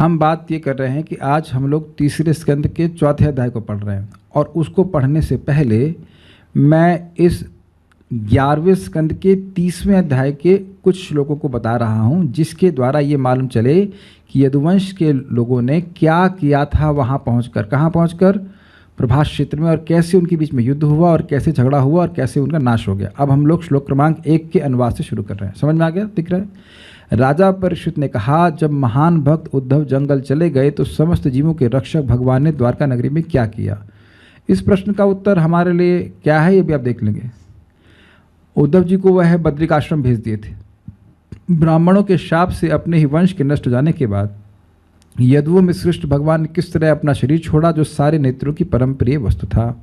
हम बात ये कर रहे हैं कि आज हम लोग तीसरे स्कंद के चौथे अध्याय को पढ़ रहे हैं, और उसको पढ़ने से पहले मैं इस 11वें स्कंद के 30वें अध्याय के कुछ श्लोकों को बता रहा हूँ, जिसके द्वारा ये मालूम चले कि यदुवंश के लोगों ने क्या किया था वहाँ पहुँचकर, कहाँ पहुँचकर, प्रभास क्षेत्र में, और कैसे उनके बीच में युद्ध हुआ और कैसे झगड़ा हुआ और कैसे उनका नाश हो गया। अब हम लोग श्लोक क्रमांक 1 के अनुवाद से शुरू कर रहे हैं। समझ में आ गया? दिख रहा है? राजा परीक्षित ने कहा, जब महान भक्त उद्धव जंगल चले गए तो समस्त जीवों के रक्षक भगवान ने द्वारका नगरी में क्या किया? इस प्रश्न का उत्तर हमारे लिए क्या है, ये भी आप देख लेंगे। उद्धव जी को वह बद्रिकाश्रम भेज दिए थे। ब्राह्मणों के शाप से अपने ही वंश के नष्ट हो जाने के बाद यदुओं में श्रेष्ठ भगवान ने किस तरह अपना शरीर छोड़ा, जो सारे नेत्रों की परम प्रिय वस्तु था।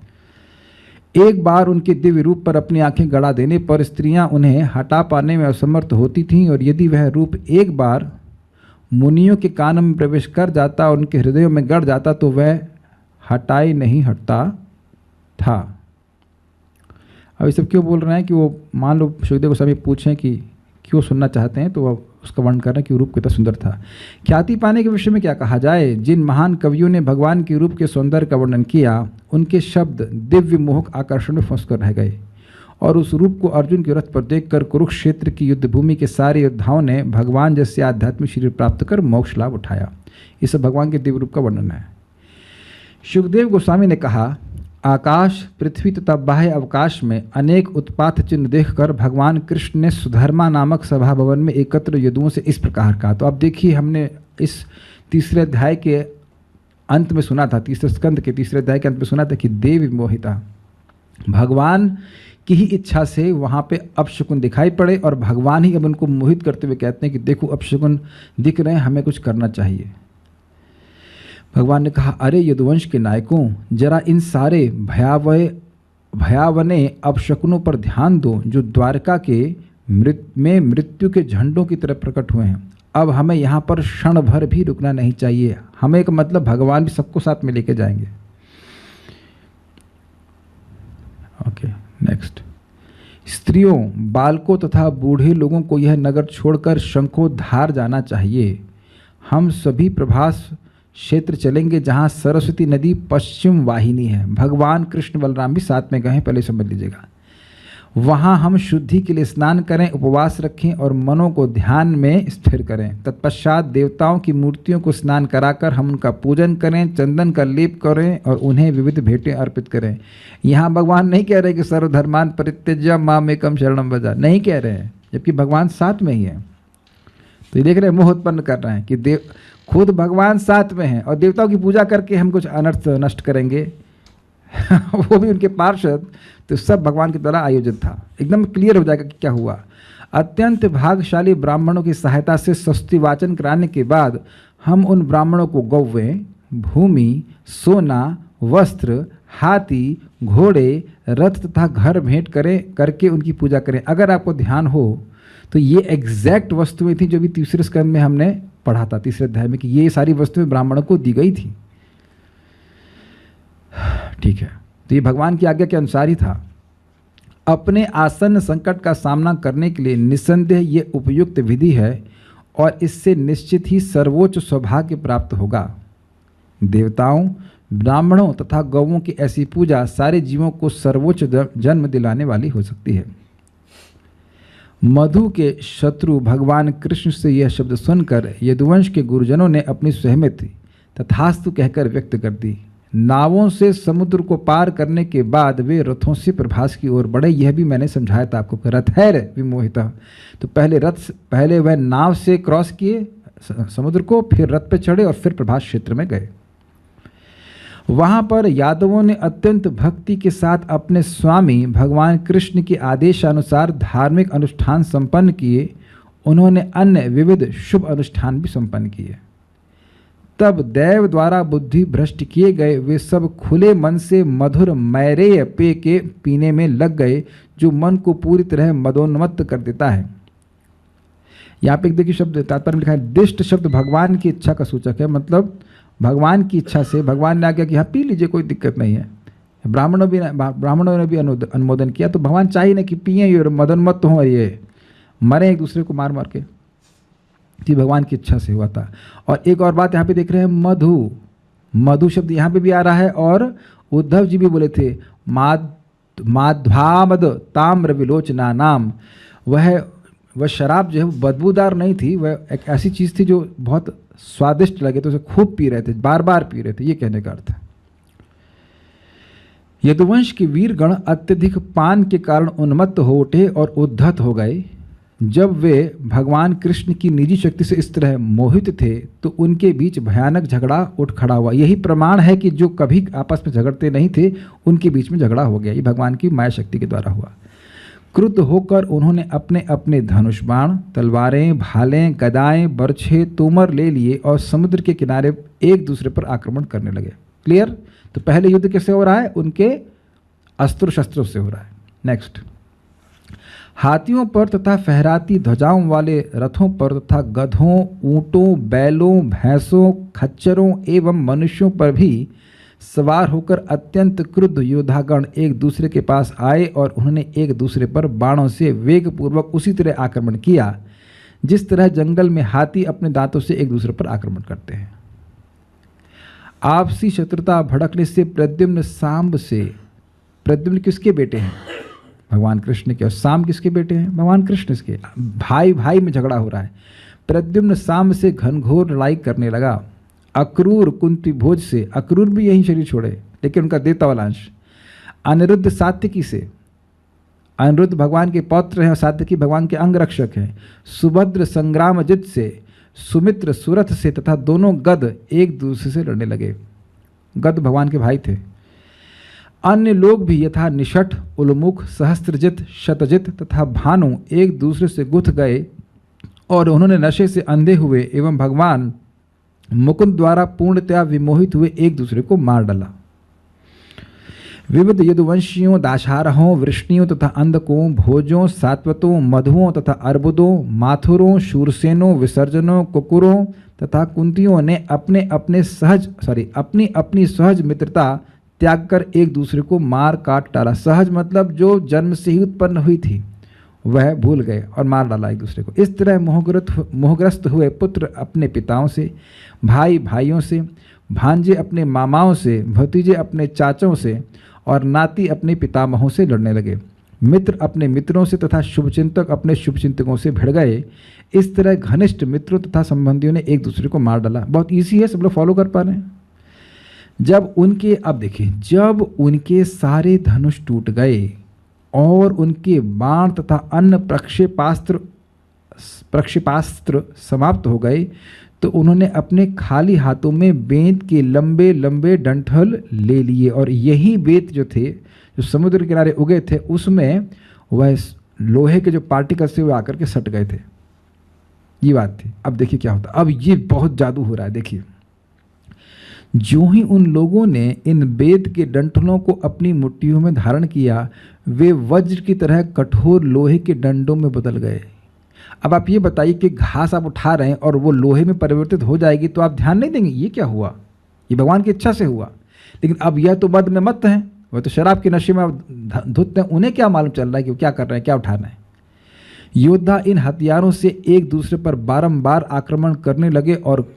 एक बार उनके दिव्य रूप पर अपनी आंखें गड़ा देने पर स्त्रियां उन्हें हटा पाने में असमर्थ होती थीं, और यदि वह रूप एक बार मुनियों के कान में प्रवेश कर जाता और उनके हृदयों में गड़ जाता तो वह हटाई नहीं हटता था। अब ये सब क्यों बोल रहे हैं कि वो, मान लो सुखदेव गोस्वामी पूछें कि क्यों सुनना चाहते हैं, तो वह उसका वर्णन कर रहे हैं कि रूप कितना सुंदर था। ख्याति पाने के विषय में क्या कहा जाए? जिन महान कवियों ने भगवान के रूप के सौंदर्य का वर्णन किया, उनके शब्द दिव्य मोहक आकर्षण में फंस कर रह गए, और उस रूप को अर्जुन के रथ पर देखकर कुरुक्षेत्र की युद्ध भूमि के सारे योद्धाओं ने भगवान जैसे आध्यात्मिक शरीर प्राप्त कर मोक्ष लाभ उठाया। ये सब भगवान के दिव्य रूप का वर्णन है। सुखदेव गोस्वामी ने कहा, आकाश, पृथ्वी तथा बाह्य अवकाश में अनेक उत्पात चिन्ह देखकर भगवान कृष्ण ने सुधर्मा नामक सभा भवन में एकत्र यदुओं से इस प्रकार कहा। तो अब देखिए, हमने इस तीसरे अध्याय के अंत में सुना था, तीसरे स्कंद के तीसरे अध्याय के अंत में सुना था कि देवी मोहिता, भगवान की ही इच्छा से वहाँ पे अपशकुन दिखाई पड़े, और भगवान ही अब उनको मोहित करते हुए कहते हैं कि देखो अपशकुन दिख रहे हैं, हमें कुछ करना चाहिए। भगवान ने कहा, अरे यदुवंश के नायकों, जरा इन सारे भयावने अपशकुनों पर ध्यान दो, जो द्वारका के मृत्यु के झंडों की तरह प्रकट हुए हैं। अब हमें यहाँ पर क्षण भर भी रुकना नहीं चाहिए। हमें एक मतलब भगवान भी सबको साथ में लेके जाएंगे। Okay, next. स्त्रियों, बालकों तथा बूढ़े लोगों को यह नगर छोड़कर शंखोधार जाना चाहिए। हम सभी प्रभास क्षेत्र चलेंगे जहां सरस्वती नदी पश्चिम वाहिनी है। भगवान कृष्ण बलराम भी साथ में गए हैं, पहले समझ लीजिएगा। वहां हम शुद्धि के लिए स्नान करें, उपवास रखें और मनों को ध्यान में स्थिर करें। तत्पश्चात देवताओं की मूर्तियों को स्नान कराकर हम उनका पूजन करें, चंदन का लेप करें और उन्हें विविध भेंटें अर्पित करें। यहाँ भगवान नहीं कह रहे कि सर्वधर्मान परित्यज्य मामेकम शरणम व्रज, नहीं कह रहे हैं, जबकि भगवान साथ में ही है। तो ये देख रहे हैं, मोह उत्पन्न कर रहे हैं कि खुद भगवान साथ में हैं और देवताओं की पूजा करके हम कुछ अनर्थ नष्ट करेंगे वो भी उनके पार्षद। तो सब भगवान की तरह आयोजित था। एकदम क्लियर हो जाएगा कि क्या हुआ। अत्यंत भाग्यशाली ब्राह्मणों की सहायता से स्वस्ति वाचन कराने के बाद हम उन ब्राह्मणों को गौवें, भूमि, सोना, वस्त्र, हाथी, घोड़े, रथ तथा घर भेंट करके उनकी पूजा करें। अगर आपको ध्यान हो तो ये एग्जैक्ट वस्तुएं थी जो भी तीसरे स्कंद में हमने पढ़ा था, तीसरे अध्याय में, कि ये सारी वस्तुएं ब्राह्मणों को दी गई थी। ठीक है, तो ये भगवान की आज्ञा के अनुसार ही था। अपने आसन्न संकट का सामना करने के लिए निस्संदेह ये उपयुक्त विधि है और इससे निश्चित ही सर्वोच्च सौभाग्य प्राप्त होगा। देवताओं, ब्राह्मणों तथा गौओं की ऐसी पूजा सारे जीवों को सर्वोच्च जन्म दिलाने वाली हो सकती है। मधु के शत्रु भगवान कृष्ण से यह शब्द सुनकर यदुवंश के गुरुजनों ने अपनी सहमति तथास्तु कहकर व्यक्त कर दी। नावों से समुद्र को पार करने के बाद वे रथों से प्रभास की ओर बढ़े। यह भी मैंने समझाया था आपको, रथैर विमोहिता। तो पहले वह नाव से क्रॉस किए समुद्र को, फिर रथ पे चढ़े और फिर प्रभास क्षेत्र में गए। वहां पर यादवों ने अत्यंत भक्ति के साथ अपने स्वामी भगवान कृष्ण के आदेशानुसार धार्मिक अनुष्ठान संपन्न किए। उन्होंने अन्य विविध शुभ अनुष्ठान भी संपन्न किए। तब दैव द्वारा बुद्धि भ्रष्ट किए गए वे सब खुले मन से मधुर मैरेय पेय के पीने में लग गए, जो मन को पूरी तरह मदोन्मत्त कर देता है। यहाँ पे एक देखिए शब्द तात्पर्य में लिखा है, दिष्ट शब्द भगवान की इच्छा का सूचक है। मतलब भगवान की इच्छा से भगवान ने आज्ञा कि हाँ पी लीजिए, कोई दिक्कत नहीं है। ब्राह्मणों ने भी अनुमोदन किया। तो भगवान चाहिए ना कि पिए और मदोन्मत्त हों और ये मरे एक दूसरे को मार मार के। कि भगवान की इच्छा से हुआ था। और एक और बात यहाँ पे देख रहे हैं, मधु, मधु शब्द यहाँ पे भी आ रहा है। और उद्धव जी भी बोले थे माध्वामद ताम्र विलोचना नाम, वह शराब जो है बदबूदार नहीं थी, वह एक ऐसी चीज़ थी जो बहुत स्वादिष्ट लगे तो उसे खूब पी रहे थे, बार बार पी रहे थे, ये कहने का अर्थ है। यदुवंश के वीरगण अत्यधिक पान के कारण उन्मत्त हो उठे और उद्धत हो गए। जब वे भगवान कृष्ण की निजी शक्ति से इस तरह मोहित थे तो उनके बीच भयानक झगड़ा उठ खड़ा हुआ। यही प्रमाण है कि जो कभी आपस में झगड़ते नहीं थे उनके बीच में झगड़ा हो गया। ये भगवान की माया शक्ति के द्वारा हुआ। क्रुद्ध होकर उन्होंने अपने अपने धनुष बाण, तलवारें, भालें, गदाएं, बर्छे, तोमर ले लिए और समुद्र के किनारे एक दूसरे पर आक्रमण करने लगे। क्लियर? तो पहले युद्ध किससे हो रहा है? उनके अस्त्र शस्त्रों से हो रहा है। नेक्स्ट, हाथियों पर तथा फहराती ध्वजाओं वाले रथों पर तथा गधों, ऊंटों, बैलों, भैंसों, खच्चरों एवं मनुष्यों पर भी सवार होकर अत्यंत क्रुद्ध योद्धागण एक दूसरे के पास आए और उन्होंने एक दूसरे पर बाणों से वेगपूर्वक उसी तरह आक्रमण किया जिस तरह जंगल में हाथी अपने दांतों से एक दूसरे पर आक्रमण करते हैं। आपसी शत्रुता भड़कने से प्रद्युम्न सांब से, प्रद्युम्न किसके बेटे हैं? भगवान कृष्ण के। और सांब किसके बेटे हैं? भगवान कृष्ण के। भाई भाई में झगड़ा हो रहा है। प्रद्युम्न सांब से घनघोर लड़ाई करने लगा। अक्रूर कुंती भोज से, अक्रूर भी यही शरीर छोड़े लेकिन उनका देवता वाला अंश। अनिरुद्ध सात्यकी से, अनिरुद्ध भगवान के पौत्र हैं और सात्यकी भगवान के अंग रक्षक हैं। सुभद्र संग्रामजित से, सुमित्र सुरथ से तथा दोनों गद एक दूसरे से लड़ने लगे। गद भगवान के भाई थे। अन्य लोग भी यथा निषठ, उलमुख, सहस्त्रजित, शतजित तथा भानु एक दूसरे से गुथ गए और उन्होंने नशे से अंधे हुए एवं भगवान मुकुंद द्वारा पूर्णतया विमोहित हुए एक दूसरे को मार डाला। विविध यदुवंशियों, दाशारहों, वृष्णियों तथा अंधकों, भोजों, सात्वतों, मधुओं तथा अर्बुदों, माथुरों, शूरसेनों, विसर्जनों, कुकुरों तथा कुंतियों ने अपनी अपनी सहज मित्रता त्याग कर एक दूसरे को मार काट डाला। सहज मतलब जो जन्म से ही उत्पन्न हुई थी वह भूल गए और मार डाला एक दूसरे को। इस तरह मोहग्रस्त हुए पुत्र अपने पिताओं से, भाई भाइयों से, भांजे अपने मामाओं से, भतीजे अपने चाचों से और नाती अपने पितामहों से लड़ने लगे। मित्र अपने मित्रों से तथा शुभचिंतक अपने शुभचिंतकों से भिड़ गए। इस तरह घनिष्ठ मित्रों तथा संबंधियों ने एक दूसरे को मार डाला। बहुत ईजी है, सब लोग फॉलो कर पा रहे हैं। जब उनके, अब देखिए, जब उनके सारे धनुष टूट गए और उनके बाण तथा अन्य प्रक्षेपास्त्र समाप्त हो गए तो उन्होंने अपने खाली हाथों में बेंत के लंबे लंबे डंठल ले लिए और यही बेंत जो थे, जो समुद्र के किनारे उगे थे, उसमें वह लोहे के जो पार्टिकल्स थे वो आकर के सट गए थे। ये बात थी। अब देखिए क्या होता। अब ये बहुत जादू हो रहा है। देखिए, जो ही उन लोगों ने इन बेंत के डंठलों को अपनी मुट्ठियों में धारण किया वे वज्र की तरह कठोर लोहे के डंडों में बदल गए। अब आप ये बताइए कि घास आप उठा रहे हैं और वो लोहे में परिवर्तित हो जाएगी तो आप ध्यान नहीं देंगे ये क्या हुआ, ये भगवान की इच्छा से हुआ। लेकिन अब यह तो मद में मत हैं, वह तो शराब के नशे में धुत हैं, उन्हें क्या मालूम चल रहा है कि वो क्या कर रहे हैं, क्या उठाना है। योद्धा इन हथियारों से एक दूसरे पर बारंबार आक्रमण करने लगे और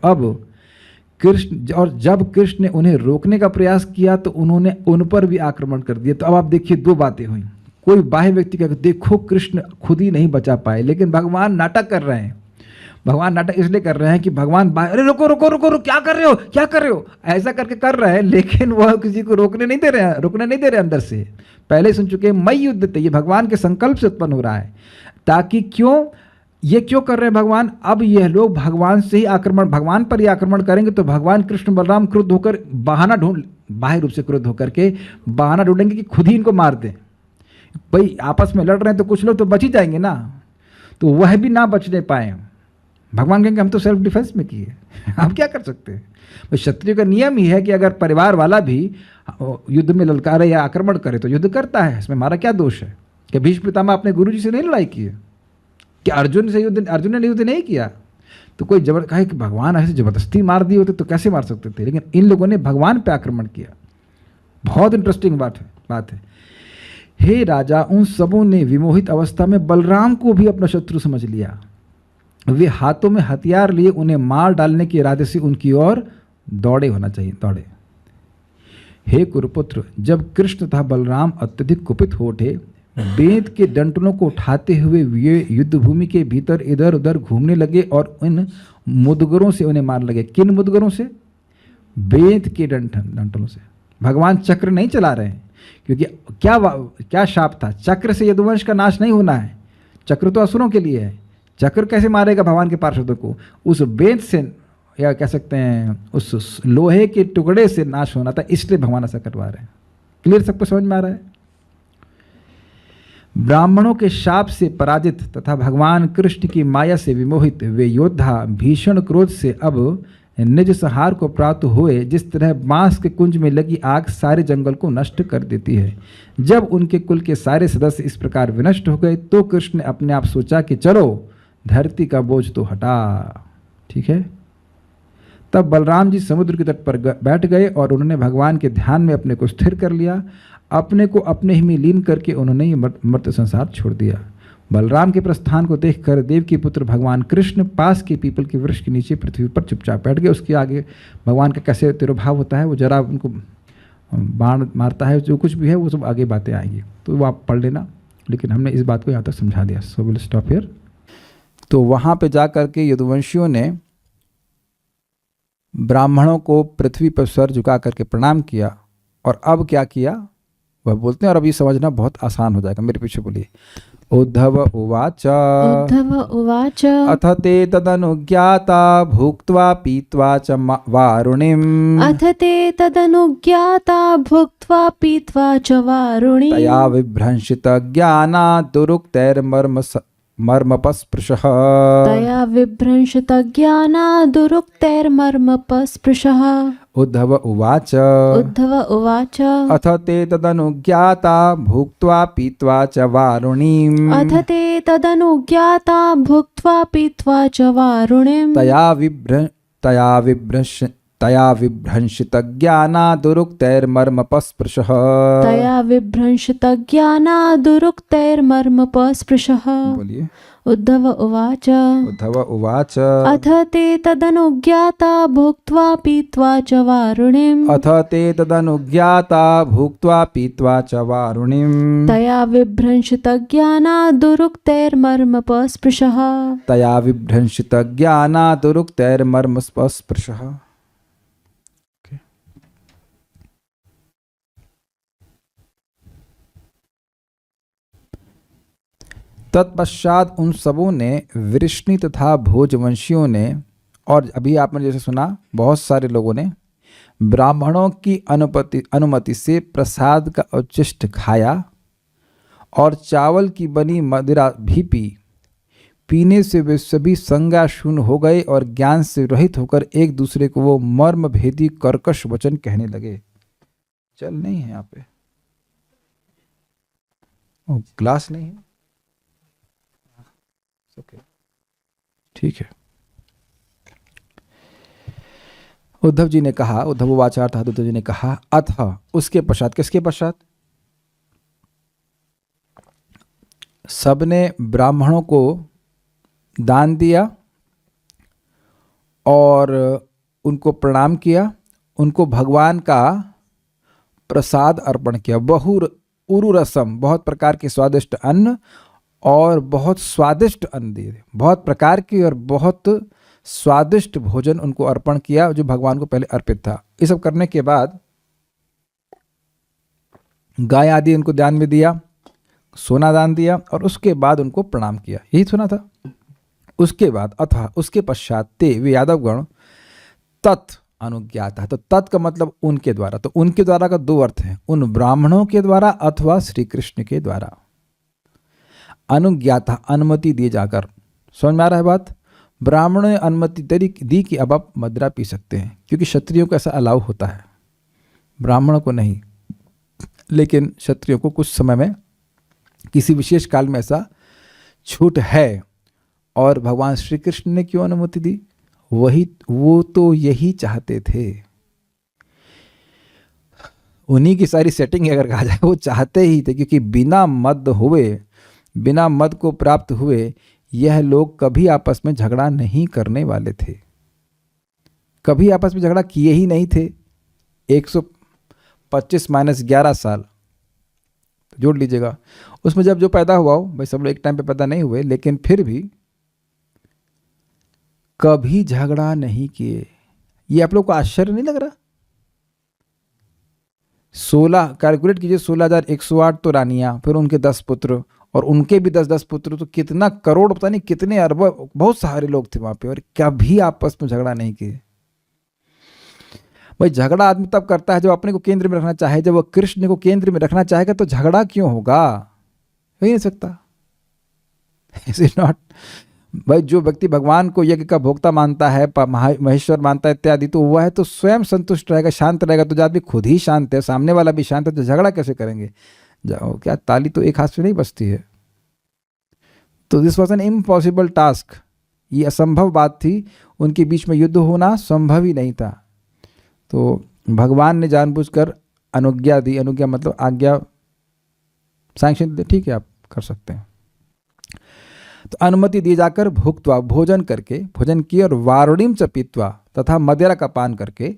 जब कृष्ण ने उन्हें रोकने का प्रयास किया तो उन्होंने उन पर भी आक्रमण कर दिया। तो अब आप देखिए दो बातें हुई। कोई बाह्य व्यक्ति का देखो कृष्ण खुद ही नहीं बचा पाए, लेकिन भगवान नाटक कर रहे हैं। भगवान नाटक इसलिए कर रहे हैं कि भगवान अरे रुको रुको रुको रुको, क्या कर रहे हो, क्या कर रहे हो, ऐसा करके कर रहे हैं, लेकिन वह किसी को रुकने नहीं दे रहे अंदर से। पहले सुन चुके मई युद्ध, ये भगवान के संकल्प से उत्पन्न हो रहा है। ताकि ये क्यों कर रहे हैं भगवान? अब यह लोग भगवान से ही भगवान पर ही आक्रमण करेंगे तो भगवान कृष्ण बलराम क्रुद्ध होकर बाह्य रूप से क्रुद्ध होकर के बहाना ढूंढेंगे कि खुद ही इनको मार दें। भाई आपस में लड़ रहे हैं तो कुछ लोग तो बच ही जाएंगे ना, तो वह भी ना बचने पाए। भगवान कहेंगे हम तो सेल्फ डिफेंस में किए, आप क्या कर सकते हैं। क्षत्रिय का नियम ही है कि अगर परिवार वाला भी युद्ध में ललकारे या आक्रमण करे तो युद्ध करता है, इसमें हमारा क्या दोष है। कि भीष्म पितामह अपने गुरु जी से नहीं लड़ाई की है, कि अर्जुन ने युद्ध नहीं किया। तो कोई कहे कि भगवान ऐसे जबरदस्ती मार दिए होते तो कैसे मार सकते थे, लेकिन इन लोगों ने भगवान पे आक्रमण किया। बहुत इंटरेस्टिंग बात है। हे राजा, उन सबों ने विमोहित अवस्था में बलराम को भी अपना शत्रु समझ लिया। वे हाथों में हथियार लिए उन्हें मार डालने के इरादे से उनकी ओर दौड़े होना चाहिए, दौड़े। हे कुरुपुत्र, जब कृष्ण तथा बलराम अत्यधिक कुपित हो उठे, वेद के डंटलों को उठाते हुए वे युद्धभूमि के भीतर इधर उधर घूमने लगे और इन मुदगरों से उन्हें मार लगे। किन मुदगरों से? वेद के डंटलों से। भगवान चक्र नहीं चला रहे हैं, क्योंकि क्या शाप था? चक्र से यदुवंश का नाश नहीं होना है, चक्र तो असुरों के लिए है। चक्र कैसे मारेगा भगवान के पार्षदों को? उस वेद से, या कह सकते हैं उस लोहे के टुकड़े से नाश होना था, इसलिए भगवान ऐसा करवा रहे हैं। क्लियर? सबको समझ में आ रहा है? ब्राह्मणों के शाप से पराजित तथा भगवान कृष्ण की माया से विमोहित वे योद्धा भीषण क्रोध से अब निज संहार को प्राप्त हुए। जिस तरह बांस के कुंज में लगी आग सारे जंगल को नष्ट कर देती है, जब उनके कुल के सारे सदस्य इस प्रकार विनष्ट हो गए तो कृष्ण ने अपने आप सोचा कि चलो धरती का बोझ तो हटा। ठीक है। तब बलराम जी समुद्र के तट पर बैठ गए और उन्होंने भगवान के ध्यान में अपने को स्थिर कर लिया। अपने को अपने ही में लीन करके उन्होंने ये मर्त संसार छोड़ दिया। बलराम के प्रस्थान को देखकर देवकी पुत्र भगवान कृष्ण पास के पीपल के वृक्ष के नीचे पृथ्वी पर चुपचाप बैठ गए। उसके आगे भगवान का कैसे तिरुभाव होता है, वो जरा उनको बाण मारता है, जो कुछ भी है वो सब आगे बातें आएंगी, तो वो आप पढ़ लेना। लेकिन हमने इस बात को यहाँ तक समझा दिया। So will stop here. तो वहाँ पे जा कर के यदुवंशियों ने ब्राह्मणों को पृथ्वी पर सर झुका करके प्रणाम किया। और अब क्या किया वह बोलते हैं, और अभी समझना बहुत आसान हो जाएगा। मेरे पीछे बोलिए। उद्धव उवाच अथ ते तदनुज्ञाता भुक्त्वा पीत्वा च वारुणिम् अथ ते तदनुज्ञाता भुक्त्वा पीत्वा च वारुणिम् तया विभ्रंशित ज्ञाना दुरुक्तैर्मर्मपस्पृशः तया विभ्रंशित ज्ञाना दुरुक्तैर्मर्मपस्पृशः। उद्धव उवाच अथ ते तदनुज्ञाता भुक्त्वा पीत्वा च वारुणिम् अथ ते तदनुज्ञाता भुक्त्वा पीत्वा च वारुणिम् तया विभ्रंशित ज्ञाना दुरुक्तैर्मर्मपस्पृशः तया विभ्रंशित ज्ञाना दुरुक्तैर्मर्मपस्पृशः। बोलिए। उद्धव उवाच अथ ते तदनुज्ञाता भुक्त्वा पीत्वा च वारुणिम् अथ ते तदनुज्ञाता भुक्त्वा पीत्वा च वारुणिम् तया विभ्रंशित ज्ञाना दुरुक्तैर्मर्मपस्पृशः तया विभ्रंशित ज्ञाना दुरुक्तैर्मर्मपस्पृशः। तत्पश्चात उन सबों ने, वृष्णि तथा भोजवंशियों ने, और अभी आपने जैसे सुना बहुत सारे लोगों ने ब्राह्मणों की अनुमति से प्रसाद का उच्छिष्ट खाया और चावल की बनी मदिरा भी पी। पीने से वे सभी संज्ञा शून्य हो गए और ज्ञान से रहित होकर एक दूसरे को वो मर्म भेदी कर्कश वचन कहने लगे। चल नहीं है यहाँ पे, ओ ग्लास नहीं है, ओके ठीक है। उद्धव जी ने कहा, उद्धव वाचार था, उद्धव जी ने कहा अथ, उसके पश्चात, किसके पश्चात? सबने ब्राह्मणों को दान दिया और उनको प्रणाम किया, उनको भगवान का प्रसाद अर्पण किया। उरु रसम, बहुत प्रकार के स्वादिष्ट अन्न और बहुत स्वादिष्ट अन्न दिए, बहुत प्रकार की और बहुत स्वादिष्ट भोजन उनको अर्पण किया जो भगवान को पहले अर्पित था। ये सब करने के बाद गाय आदि उनको दान में दिया, सोना दान दिया और उसके बाद उनको प्रणाम किया। यही सुना था। उसके बाद अथा, उसके पश्चात ते, वे यादवगण, तत् अनुज्ञाता। तो तत् का मतलब उनके द्वारा। तो उनके द्वारा का दो अर्थ है, उन ब्राह्मणों के द्वारा अथवा श्री कृष्ण के द्वारा। अनुज्ञाता, अनुमति दिए जाकर। समझ में आ रहा है बात? ब्राह्मणों ने अनुमति दी कि अब आप मदिरा पी सकते हैं, क्योंकि क्षत्रियों को ऐसा अलाउ होता है, ब्राह्मणों को नहीं। लेकिन क्षत्रियों को कुछ समय में, किसी विशेष काल में ऐसा छूट है। और भगवान श्री कृष्ण ने क्यों अनुमति दी? वो तो यही चाहते थे। उन्हीं की सारी सेटिंग अगर कहा जाए, वो चाहते ही थे, क्योंकि बिना मद को प्राप्त हुए यह लोग कभी आपस में झगड़ा नहीं करने वाले थे, कभी आपस में झगड़ा किए ही नहीं थे। 125 माइनस 11 साल जोड़ लीजिएगा, उसमें जब जो पैदा हुआ हो, भाई सब लोग एक टाइम पे पैदा नहीं हुए, लेकिन फिर भी कभी झगड़ा नहीं किए। ये आप लोग को आश्चर्य नहीं लग रहा? 16 कैलकुलेट कीजिए, 16,108 तो रानियां, फिर उनके 10 पुत्र, और उनके भी 10-10 पुत्र, तो कितना करोड़, पता नहीं कितने अरब, बहुत सारे लोग थे वहां पे, और कभी आपस में झगड़ा नहीं किए। भाई झगड़ा आदमी तब करता है जब अपने को केंद्र में रखना चाहे, जब वह कृष्ण को केंद्र में रखना चाहेगा तो झगड़ा क्यों होगा? हो ही नहीं सकता। Is it not? भाई जो व्यक्ति भगवान को यज्ञ का भोक्ता मानता है, महेश्वर मानता है इत्यादि, तो वह है तो स्वयं संतुष्ट रहेगा, शांत रहेगा। तो जब आदमी खुद ही शांत है, सामने वाला भी शांत है, तो झगड़ा कैसे करेंगे? जाओ, क्या ताली तो एक हाथ से नहीं बजती है। तो this was an impossible task, ये असंभव बात थी, उनके बीच में युद्ध होना संभव ही नहीं था। तो भगवान ने जानबूझकर अनुज्ञा दी, अनुज्ञा मतलब आज्ञा, सैंक्शन दे, ठीक है आप कर सकते हैं। तो अनुमति दी जाकर भुक्त्वा, भोजन करके, भोजन किए, और वारुणीम च पीत्वा, तथा मदिरा का पान करके,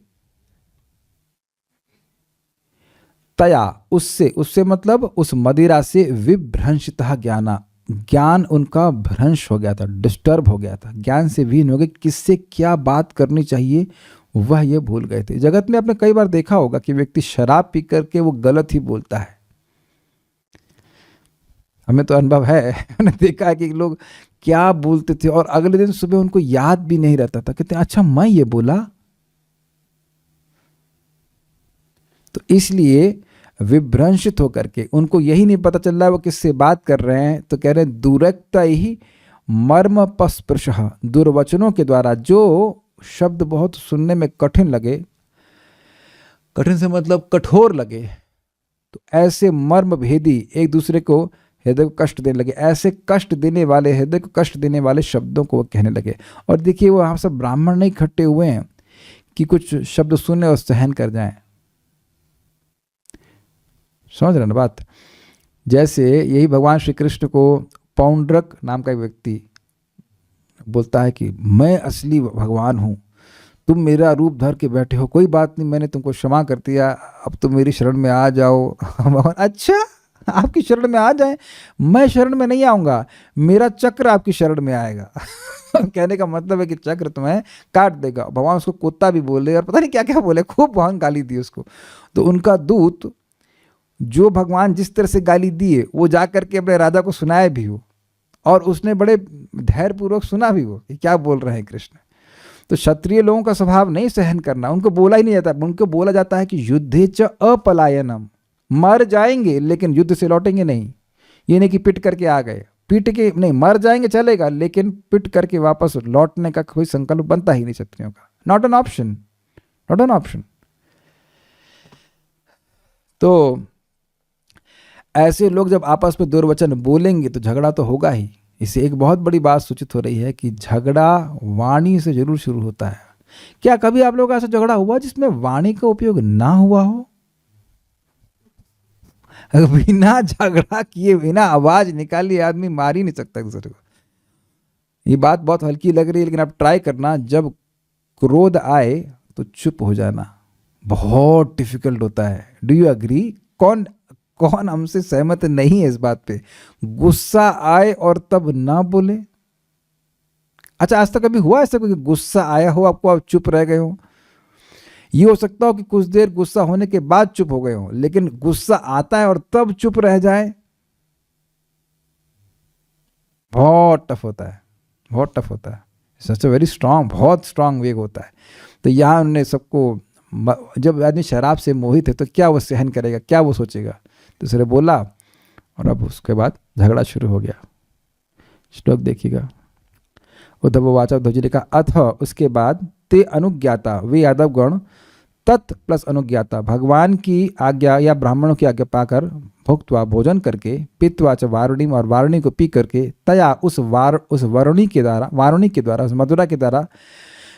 तया, उससे, उससे मतलब उस मदिरा से, विभ्रंशितः ज्ञाना, ज्ञान उनका भ्रंश हो गया था, डिस्टर्ब हो गया था, ज्ञान से विहीन हो गए, किससे क्या बात करनी चाहिए वह ये भूल गए थे। जगत में आपने कई बार देखा होगा कि व्यक्ति शराब पी करके वो गलत ही बोलता है, हमें तो अनुभव है, हमने देखा है कि लोग क्या बोलते थे और अगले दिन सुबह उनको याद भी नहीं रहता था, कहते अच्छा मैं ये बोला। तो इसलिए विभ्रंशित होकर के उनको यही नहीं पता चल रहा है वो किससे बात कर रहे हैं, तो कह रहे हैं दुरक्ता ही मर्म पस्पृश, दुर्वचनों के द्वारा, जो शब्द बहुत सुनने में कठिन लगे, कठिन से मतलब कठोर लगे, तो ऐसे मर्म भेदी, एक दूसरे को हृदय को कष्ट देने लगे, ऐसे कष्ट देने वाले, हृदय को कष्ट देने वाले शब्दों को वो कहने लगे। और देखिए वो हम सब ब्राह्मण नहीं इकट्ठे हुए हैं कि कुछ शब्द सुने और सहन कर जाएं, समझ रहे ना बात? जैसे यही भगवान श्री कृष्ण को पौंड्रक नाम का एक व्यक्ति बोलता है कि मैं असली भगवान हूँ, तुम मेरा रूप धर के बैठे हो, कोई बात नहीं, मैंने तुमको क्षमा कर दिया, अब तुम मेरी शरण में आ जाओ। भगवान अच्छा आपकी शरण में आ जाए? मैं शरण में नहीं आऊँगा, मेरा चक्र आपकी शरण में आएगा। कहने का मतलब है कि चक्र तुम्हें काट देगा। भगवान उसको कुत्ता भी बोले और पता नहीं क्या क्या बोले, खूब भगवान गाली दी उसको। तो उनका दूत जो भगवान जिस तरह से गाली दिए वो जा करके अपने राजा को सुनाए भी हो, और उसने बड़े धैर्यपूर्वक सुना भी हो कि क्या बोल रहे हैं कृष्ण। तो क्षत्रिय लोगों का स्वभाव नहीं सहन करना, उनको बोला ही नहीं जाता, उनको बोला जाता है कि युद्धे च अपलायनम, मर जाएंगे लेकिन युद्ध से लौटेंगे नहीं। ये नहीं कि पिट करके आ गए, पिट के नहीं, मर जाएंगे चलेगा, लेकिन पिट करके वापस लौटने का कोई संकल्प बनता ही नहीं क्षत्रियों का, not an option, not an option. तो ऐसे लोग जब आपस में दुर्वचन बोलेंगे तो झगड़ा तो होगा ही। इससे एक बहुत बड़ी बात सूचित हो रही है कि झगड़ा वाणी से जरूर शुरू होता है। क्या कभी आप लोगों का ऐसा झगड़ा हुआ जिसमें वाणी का उपयोग ना हुआ हो? बिना झगड़ा किए, बिना आवाज निकाली आदमी मार ही नहीं सकता दूसरे को। ये बात बहुत हल्की लग रही है, लेकिन आप ट्राई करना, जब क्रोध आए तो चुप हो जाना, बहुत डिफिकल्ट होता है। Do you agree? कौन कौन हमसे सहमत नहीं है इस बात पे? गुस्सा आए और तब ना बोले। अच्छा आज तक कभी हुआ ऐसा कोई गुस्सा आया हो आपको, आप चुप रह गए हो? ये हो सकता हो कि कुछ देर गुस्सा होने के बाद चुप हो गए हो, लेकिन गुस्सा आता है और तब चुप रह जाए, बहुत टफ होता है, बहुत टफ होता है। सच वेरी स्ट्रांग, बहुत स्ट्रांग वेग होता है। तो यहाँ उन्होंने सबको, जब आदमी शराब से मोहित है तो क्या वो सहन करेगा, क्या वो सोचेगा? दूसरे बोला और अब उसके बाद झगड़ा शुरू हो गया। श्लोक देखिएगा, उद्धव वाचा, उद्धव जी ने कहा अथ, उसके बाद, ते अनुज्ञाता, वे यादव गण, तत् प्लस अनुज्ञाता, भगवान की आज्ञा या ब्राह्मणों की आज्ञा पाकर, भुक्त्वा, भोजन करके, पीत्वा च वारुणी, और वारुणी को पी करके, तया, उस वारुणी के द्वारा, उस मधुरा के द्वारा,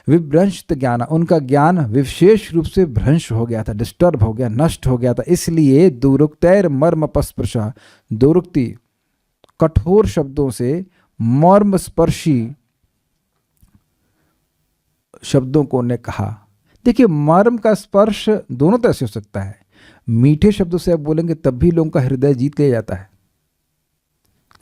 विभ्रंशित ज्ञान, उनका ज्ञान विशेष रूप से भ्रंश हो गया था, डिस्टर्ब हो गया, नष्ट हो गया था। इसलिए दुरुक्तैर मर्म पस्पृशा, दुरुक्ति कठोर शब्दों से, मर्म स्पर्शी शब्दों को उन्हें कहा। देखिए, मर्म का स्पर्श दोनों तरह से हो सकता है। मीठे शब्दों से आप बोलेंगे तब भी लोगों का हृदय जीत लिया जाता है।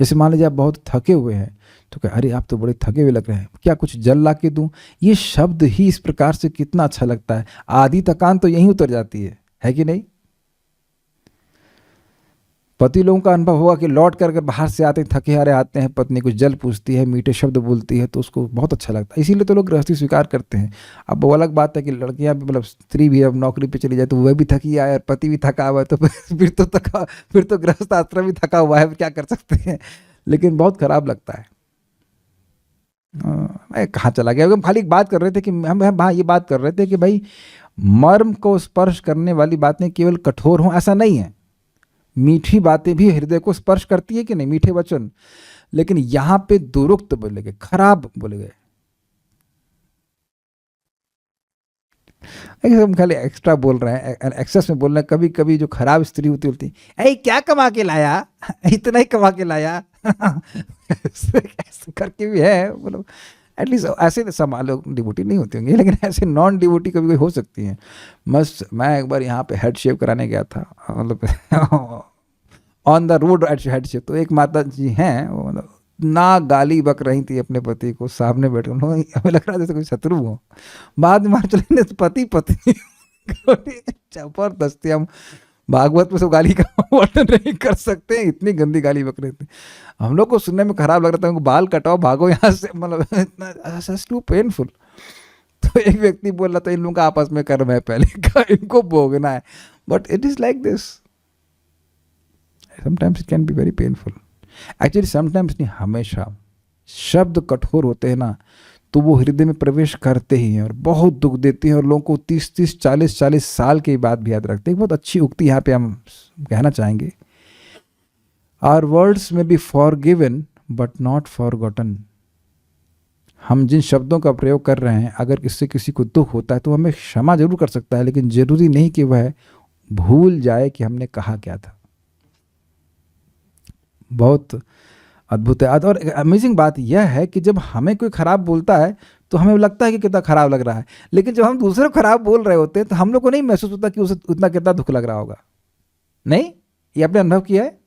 जैसे मान लीजिए आप बहुत थके हुए हैं तो क्या, अरे आप तो बड़े थके हुए लग रहे हैं, क्या कुछ जल ला के दूं? ये शब्द ही इस प्रकार से कितना अच्छा लगता है। आधी थकान तो यहीं उतर जाती है कि नहीं? पति लोगों का अनुभव होगा कि लौट कर बाहर से आते हैं, थके हारे आते हैं, पत्नी कुछ जल पूछती है, मीठे शब्द बोलती है तो उसको बहुत अच्छा लगता है। इसीलिए तो लोग गृहस्थी स्वीकार करते हैं। अब वो अलग बात है कि लड़कियां भी, मतलब स्त्री भी अब नौकरी पे चली जाए तो वह भी थकी आए और पति भी थका हुआ है तो फिर तो गृहस्थ आश्रम भी थका हुआ है, क्या कर सकते हैं। लेकिन बहुत खराब लगता है। मैं कहाँ चला गया? हम खाली एक बात कर रहे थे कि हम हाँ ये बात कर रहे थे कि भाई मर्म को स्पर्श करने वाली बातें केवल कठोर हों ऐसा नहीं है। मीठी बातें भी हृदय को स्पर्श करती है कि नहीं, मीठे वचन। लेकिन यहां पे दुरुक्त बोले गए, खराब बोले गए। हम खाली एक्स्ट्रा बोल रहे हैं, एक्सेस में बोल रहे हैं। कभी कभी जो खराब स्त्री होती ऐ क्या कमा के लाया, इतना ही कमा के लाया ऐसे करके भी है। मतलब एटलीस्ट ऐसे सब लोग डिवोटी नहीं होते होंगे, लेकिन ऐसे नॉन डिवोटी कभी कोई हो सकती हैं। मस्त, मैं एक बार यहाँ पे हेड शेव कराने गया था, मतलब ऑन द रोड हेड शेव। तो एक माता जी हैं, वो मतलब ना गाली बक रही थी अपने पति को, सामने बैठे। हमें लग रहा जैसे कोई शत्रु हो। बाद में मान चले पति पत्नी जबरदस्ती। हम भागवत में सब गाली का वर्णन नहीं कर सकते, इतनी गंदी गाली बक रहे थे। हम लोग को सुनने में खराब लग रहा था, उनको बाल कटाओ भागो यहाँ से, मतलब इतना टू पेनफुल। तो एक व्यक्ति बोल रहा था इन लोगों का आपस में कर्म है पहले का, इनको भोगना है। But it is like this, sometimes it can be very painful. Actually sometimes नहीं, हमेशा शब्द कठोर होते हैं ना तो वो हृदय में प्रवेश करते ही हैं और बहुत दुख देते हैं और लोगों को 30-30, 40-40 साल के बाद भी याद रखते हैं। बहुत अच्छी उक्ति यहाँ पे हम कहना चाहेंगे, आवर वर्ड्स में be forgiven but not forgotten. हम जिन शब्दों का प्रयोग कर रहे हैं, अगर इससे किसी को दुख होता है तो हमें क्षमा जरूर कर सकता है, लेकिन जरूरी नहीं कि वह भूल जाए कि हमने कहा क्या था। बहुत अद्भुत है। और अमेजिंग बात यह है कि जब हमें कोई खराब बोलता है तो हमें लगता है कि कितना खराब लग रहा है, लेकिन जब हम दूसरे को खराब बोल रहे होते हैं तो हम लोग को नहीं महसूस होता कि उसे उतना कितना दुख लग रहा होगा। नहीं, ये आपने अनुभव किया है?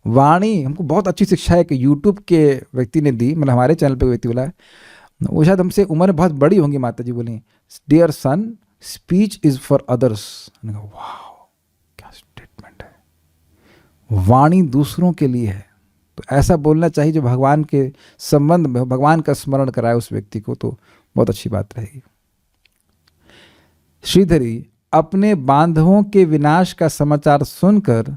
वाणी हमको बहुत अच्छी शिक्षा है कि यूट्यूब के व्यक्ति ने दी, मतलब हमारे चैनल पे व्यक्ति बोला है, वो शायद हमसे उम्र में बहुत बड़ी होंगी, माता जी बोली, dear son speech is for others. वाह, क्या स्टेटमेंट है। वाणी दूसरों के लिए है, तो ऐसा बोलना चाहिए जो भगवान के संबंध में, भगवान का स्मरण कराए उस व्यक्ति को, तो बहुत अच्छी बात रहेगी। श्रीधरी, अपने बांधवों के विनाश का समाचार सुनकर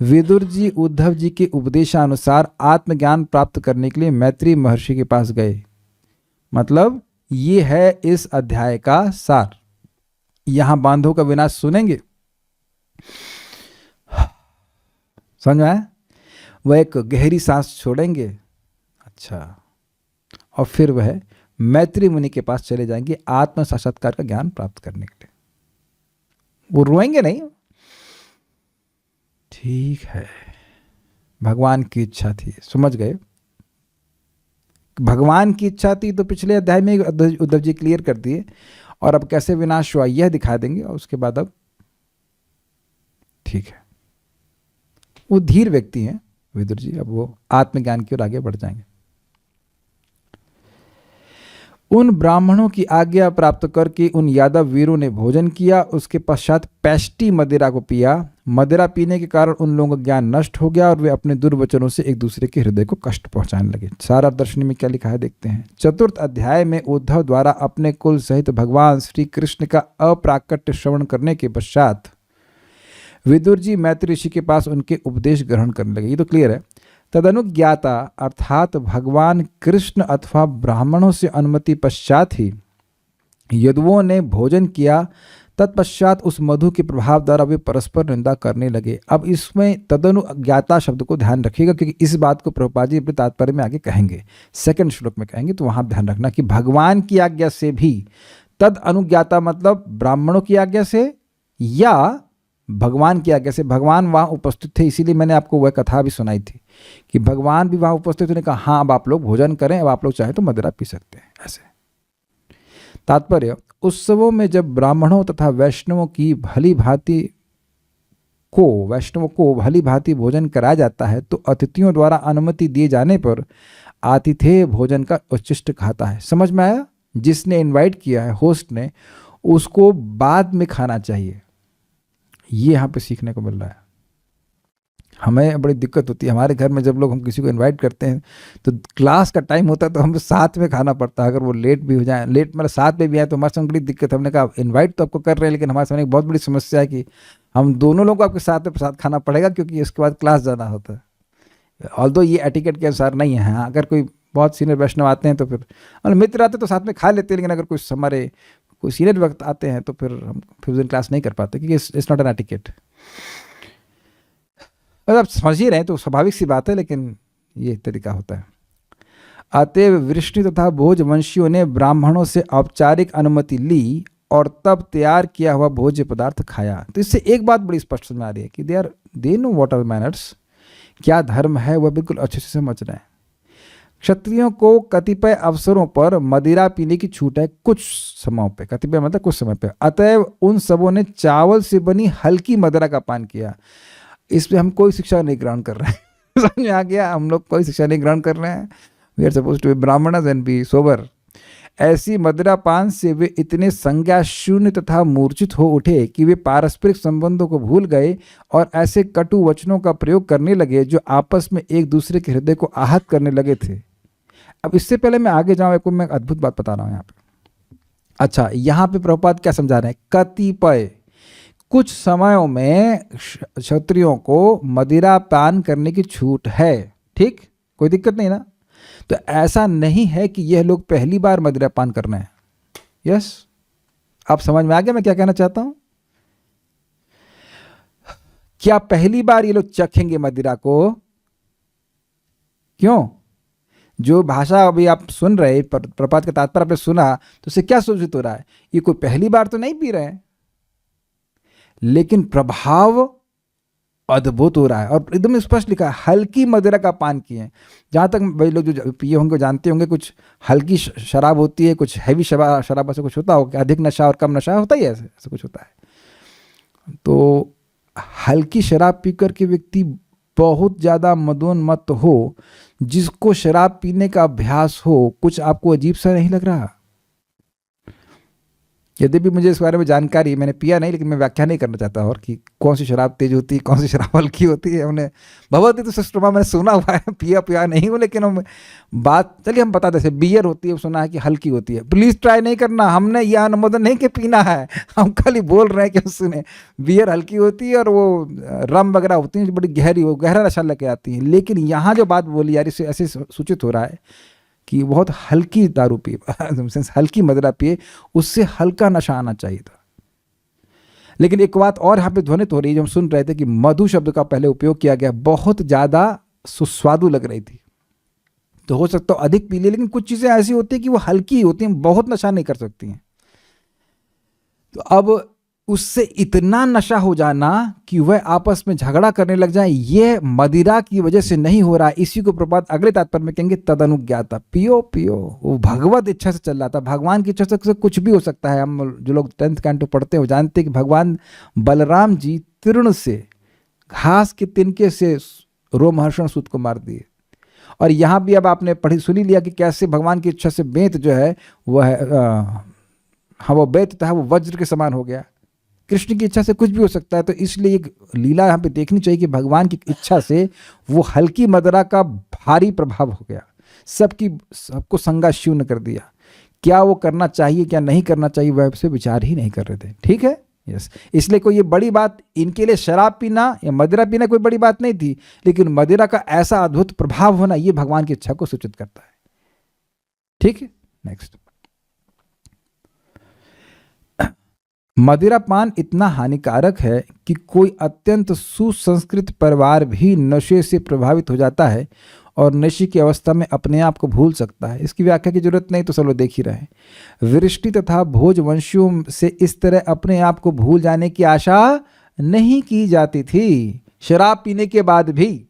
विदुर जी उद्धव जी के उपदेशानुसार आत्मज्ञान प्राप्त करने के लिए मैत्री महर्षि के पास गए। मतलब ये है इस अध्याय का सार। यहां बांधवों का विनाश सुनेंगे, समझ में आया? वह एक गहरी सांस छोड़ेंगे, अच्छा, और फिर वह मैत्री मुनि के पास चले जाएंगे आत्म साक्षात्कार का ज्ञान प्राप्त करने के लिए। वो रोएंगे नहीं, ठीक है, भगवान की इच्छा थी, समझ गए? भगवान की इच्छा थी तो पिछले अध्याय में उद्धव जी क्लियर कर दिए, और अब कैसे विनाश हुआ यह दिखा देंगे, और उसके बाद अब ठीक है। वो धीर व्यक्ति हैं विदुर जी, अब वो आत्मज्ञान की ओर आगे बढ़ जाएंगे। उन ब्राह्मणों की आज्ञा प्राप्त करके उन यादव वीरों ने भोजन किया, उसके पश्चात पैष्टी मदिरा को पिया। मदिरा पीने के कारण उन लोगों का ज्ञान नष्ट हो गया और वे अपने दुर्वचनों से एक दूसरे के हृदय को कष्ट पहुंचाने लगे। सारा दर्शनी में क्या लिखा है देखते हैं। 4th अध्याय में उद्धव द्वारा अपने कुल सहित भगवान श्री कृष्ण का अप्राकट्य श्रवण करने के पश्चात विदुर जी मैत्री ऋषि के पास उनके उपदेश ग्रहण करने लगे। ये तो क्लियर है। तदनुज्ञाता अर्थात भगवान कृष्ण अथवा ब्राह्मणों से अनुमति पश्चात ही यदुओं ने भोजन किया। तत्पश्चात उस मधु के प्रभाव द्वारा वे परस्पर निंदा करने लगे। अब इसमें तदनुज्ञाता शब्द को ध्यान रखिएगा, क्योंकि इस बात को प्रभुपाद जी अपने तात्पर्य में आगे कहेंगे, 2nd श्लोक में कहेंगे, तो वहां ध्यान रखना कि भगवान की आज्ञा से भी, तद अनुज्ञाता मतलब ब्राह्मणों की आज्ञा से या भगवान की आज्ञा से, भगवान वहाँ उपस्थित थे, इसीलिए मैंने आपको वह कथा भी सुनाई थी कि भगवान भी वहाँ उपस्थित थे। उन्होंने कहा हाँ अब आप लोग भोजन करें, अब आप लोग चाहे तो मदिरा पी सकते हैं। ऐसे तात्पर्य, उत्सवों में जब ब्राह्मणों तथा वैष्णवों को भली भांति भोजन कराया जाता है तो अतिथियों द्वारा अनुमति दिए जाने पर आतिथेय भोजन का उच्छिष्ट खाता है। समझ में आया? जिसने इनवाइट किया है, होस्ट ने, उसको बाद में खाना चाहिए। ये यहाँ पे सीखने को मिल रहा है। हमें बड़ी दिक्कत होती है हमारे घर में, जब लोग हम किसी को इनवाइट करते हैं तो क्लास का टाइम होता है तो हमें साथ में खाना पड़ता है। अगर वो लेट भी हो जाए, लेट मतलब साथ में भी आए तो हमारे सामने बड़ी दिक्कत। हमने कहा इनवाइट तो आपको कर रहे हैं, लेकिन हमारे सामने एक बहुत बड़ी समस्या है कि हम दोनों लोगों को आपके साथ खाना पड़ेगा, क्योंकि इसके बाद क्लास जाना होता है। ऑल्दो ये एटिकेट के अनुसार नहीं है। हाँ, अगर कोई बहुत सीनियर वैष्णव आते हैं तो फिर, मतलब मित्र आते तो साथ में खा लेते हैं, लेकिन अगर कुछ हमारे कोई सीनियर वक्त आते हैं तो फिर हम फिर दिन क्लास नहीं कर पाते, क्योंकि इट्स नॉट एन एटिकेट। अगर आप समझ ही रहे हैं तो स्वाभाविक सी बात है, लेकिन ये तरीका होता है। अतएव वृष्णि तथा भोजवंशियों ने ब्राह्मणों से औपचारिक अनुमति ली और तब तैयार किया हुआ भोज्य पदार्थ खाया। तो इससे एक बात बड़ी स्पष्ट समझ आ रही है कि they know what are manners, क्या धर्म है वह बिल्कुल अच्छे से समझ रहे हैं। क्षत्रियों को कतिपय अवसरों पर मदिरा पीने की छूट है, कुछ समयों पे, कतिपय मतलब कुछ समय पे। अतएव उन सबों ने चावल से बनी हल्की मदिरा का पान किया। इसमें हम कोई शिक्षा नहीं ग्रहण कर रहे हैं। समझ में आ गया? हम लोग कोई शिक्षा नहीं ग्रहण कर रहे हैं। We are suppose to be Brahmans and be sober. ऐसी मदिरा पान से वे इतने संज्ञा शून्य तथा मूर्छित हो उठे कि वे पारस्परिक संबंधों को भूल गए और ऐसे कटु वचनों का प्रयोग करने लगे जो आपस में एक दूसरे के हृदय को आहत करने लगे थे। अब इससे पहले मैं आगे जाऊं, आपको मैं एक अद्भुत बात बता रहा हूं यहाँ पे। अच्छा, यहाँ पे प्रभुपाद क्या समझा रहे हैं? कतिपय, कुछ समयों में क्षत्रियों को मदिरा पान करने की छूट है। ठीक, कोई दिक्कत नहीं ना? तो ऐसा नहीं है कि यह लोग पहली बार मदिरा पान कर रहे हैं। यस, आप समझ में आ गया मैं क्या कहना चाहता हूं? क्या पहली बार ये लोग चखेंगे मदिरा को? क्यों? जो भाषा अभी आप सुन रहे, प्रपात का तात्पर्य आपने सुना, तो उससे क्या सूचित हो रहा है? ये कोई पहली बार तो नहीं पी रहे हैं, लेकिन प्रभाव अद्भुत हो रहा है। और एकदम स्पष्ट लिखा है, हल्की मदिरा का पान किए। जहाँ तक वही लोग जो पिए होंगे जानते होंगे, कुछ हल्की शराब होती है, कुछ हैवी शराब से कुछ होता होगा, अधिक नशा और कम नशा होता ही है, ऐसा कुछ होता है। तो हल्की शराब पीकर के व्यक्ति बहुत ज़्यादा मदोन्मत्त हो, जिसको शराब पीने का अभ्यास हो, कुछ आपको अजीब सा नहीं लग रहा? यद्यपि मुझे इस बारे में जानकारी, मैंने पिया नहीं, लेकिन मैं व्याख्या नहीं करना चाहता और कि कौन सी शराब तेज होती है, कौन सी शराब हल्की होती है। हमने भगवती तो सस्टमा मैंने सुना हुआ है, पिया नहीं हूँ, लेकिन हम बात चलिए हम बता देते, बियर होती है, सुना है कि हल्की होती है। प्लीज़ ट्राई नहीं करना, हमने यह अनुमोदन नहीं कि पीना है, हम खाली बोल रहे हैं कि सुने बियर हल्की होती है और वो रम वगैरह होती है बड़ी गहरी, वो गहरा नशा लेके आती है। लेकिन यहाँ जो बात बोली यार, इससे ऐसे सूचित हो रहा है कि बहुत हल्की दारू पिए, हल्की मदिरा पिए, उससे हल्का नशा आना चाहिए था। लेकिन एक बात और यहाँ पे ध्वनित हो रही है, जो हम सुन रहे थे कि मधु शब्द का पहले उपयोग किया गया, बहुत ज़्यादा सुस्वादु लग रही थी। तो हो सकता है अधिक पी ले, लेकिन कुछ चीज़ें ऐसी होती हैं कि वो हल्की होती हैं, बहुत नशा नहीं कर सकती हैं। तो अब उससे इतना नशा हो जाना कि वह आपस में झगड़ा करने लग जाए, यह मदिरा की वजह से नहीं हो रहा है। इसी को प्रपात अगले तात्पर्य में कहेंगे तदनुज्ञाता, पियो पियो, वो भगवत इच्छा से चल रहा था। भगवान की इच्छा से कुछ भी हो सकता है। हम जो लोग 10th कैंटो पढ़ते हैं वो जानते हैं कि भगवान बलराम जी तृण से, घास के तिनके से रोमहर्षण सूत को मार दिए। और यहाँ भी अब आपने पढ़ी सुनी लिया कि कैसे भगवान की इच्छा से बेंत जो है वह हाँ वो बेंत था, वो वज्र के समान हो गया। कृष्ण की इच्छा से कुछ भी हो सकता है। तो इसलिए एक लीला यहाँ पे देखनी चाहिए कि भगवान की इच्छा से वो हल्की मदिरा का भारी प्रभाव हो गया, सबको संगा शून्य कर दिया। क्या वो करना चाहिए क्या नहीं करना चाहिए, वह से विचार ही नहीं कर रहे थे। ठीक है, यस। इसलिए कोई ये बड़ी बात इनके लिए शराब पीना या मदिरा पीना कोई बड़ी बात नहीं थी, लेकिन मदिरा का ऐसा अद्भुत प्रभाव होना ये भगवान की इच्छा को सूचित करता है। ठीक है, नेक्स्ट। मदिरा पान इतना हानिकारक है कि कोई अत्यंत सुसंस्कृत परिवार भी नशे से प्रभावित हो जाता है और नशे की अवस्था में अपने आप को भूल सकता है। इसकी व्याख्या की जरूरत नहीं, तो सब लोग देख ही रहे। वृष्टि तथा भोजवंशियों से इस तरह अपने आप को भूल जाने की आशा नहीं की जाती थी, शराब पीने के बाद भी।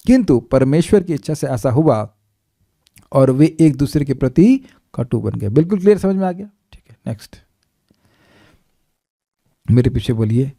किंतु परमेश्वर की इच्छा से ऐसा हुआ और वे एक दूसरे के प्रति कटु बन गए। बिल्कुल क्लियर, समझ में आ गया? ठीक है, नेक्स्ट मेरे पीछे बोलिए।